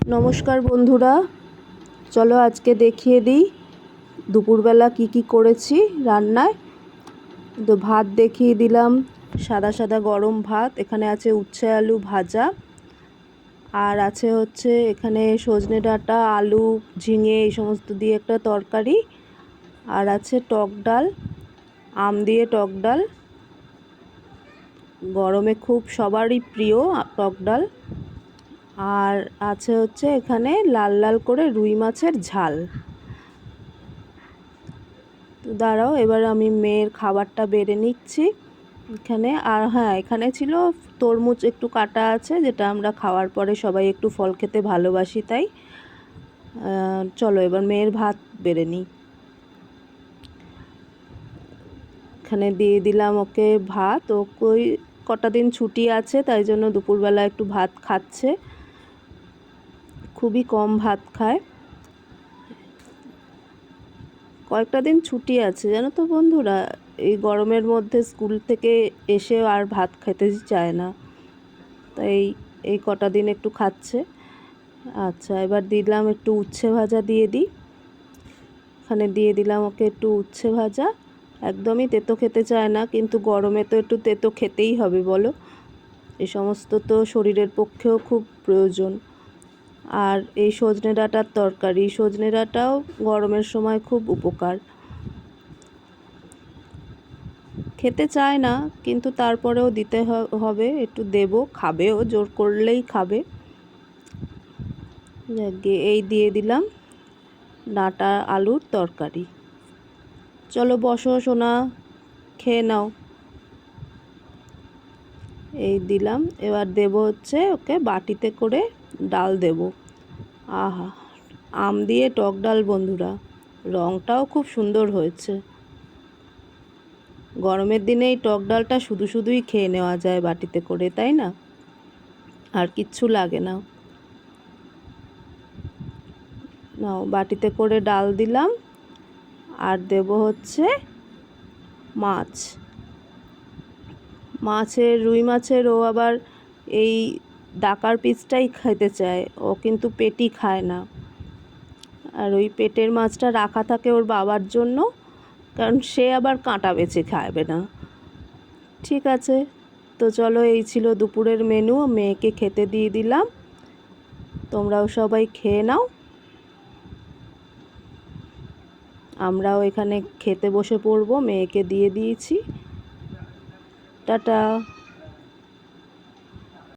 নমস্কার বন্ধুরা, চলো আজকে দেখিয়ে দিই দুপুরবেলা কি করেছি রান্নায়। তো ভাত দেখিয়ে দিলাম, সাদা সাদা গরম ভাত। এখানে আছে উচ্ছে আলু ভাজা, আর আছে হচ্ছে এখানে সজনে ডাঁটা আলু ঝিঙে এই সমস্ত দিয়ে একটা তরকারি, আর আছে টক ডাল, আম দিয়ে টক ডাল। গরমে খুব সবারই প্রিয় টক ডাল। আর আছে হচ্ছে এখানে লাল লাল করে রুই মাছের ঝাল। তো দাঁড়াও, এবার আমি মেয়ের খাবারটা বেড়ে নিচ্ছি এখানে। আর হ্যাঁ, এখানে ছিল তরমুজ একটু কাটা আছে, যেটা আমরা খাওয়ার পরে সবাই একটু ফল খেতে ভালোবাসি, তাই চলো এবার মেয়ের ভাত বেড়ে নিই। এখানে দিয়ে দিলাম ওকে ভাত। ও কই কটা দিন ছুটি আছে, তাই জন্য দুপুরবেলা একটু ভাত খাচ্ছে, খুবই কম ভাত খায়। কয়েকটা দিন ছুটি আছে জানো তো বন্ধুরা, এই গরমের মধ্যে স্কুল থেকে এসেও আর ভাত খেতে চায় না, তাই এই কটা দিন একটু খাচ্ছে। আচ্ছা, এবার দিলাম একটু উচ্ছে ভাজা দিয়ে দিই। এখানে দিয়ে দিলাম ওকে একটু উচ্ছে ভাজা। একদমই তেতো খেতে চায় না, কিন্তু গরমে তো একটু তেতো খেতেই হবে বলো, এই সমস্ত তো শরীরের পক্ষেও খুব প্রয়োজন। আর এই সজনে ডাঁটার তরকারি, সজনে ডাঁটাও গরমের সময় খুব উপকার। খেতে চায় না, কিন্তু তারপরেও দিতে হবে, একটু দেবো, খাবেও, জোর করলেই খাবে। এই দিয়ে দিলাম ডাঁটা আলুর তরকারি। চলো বসো সোনা, খেয়ে নাও। এই দিলাম, এবার দেব হচ্ছে ওকে বাটিতে করে ডাল দেব। আহা, আম দিয়ে টক ডাল বন্ধুরা, রঙটাও খুব সুন্দর হয়েছে। গরমের দিনে এই টক ডালটা শুধুই খেয়ে নেওয়া যায় বাটিতে করে, তাই না? আর কিচ্ছু লাগে না। নাও, বাটিতে করে ডাল দিলাম, আর দেব হচ্ছে রুই মাছের, ও আবার এই ডাকার পিসটাই খেতে চায়, ও কিন্তু পেটি খায় না। আর ওই পেটের মাছটা রাখা থাকে ওর বাবার জন্য, কারণ সে আবার কাঁটা বেছে খাবে না। ঠিক আছে, তো চলো এই ছিল দুপুরের মেনু, মেয়েকে খেতে দিয়ে দিলাম। তোমরাও সবাই খেয়ে নাও। আমরাও এখানে খেতে বসে পড়বো, মেয়েকে দিয়ে দিয়েছি। টাটা।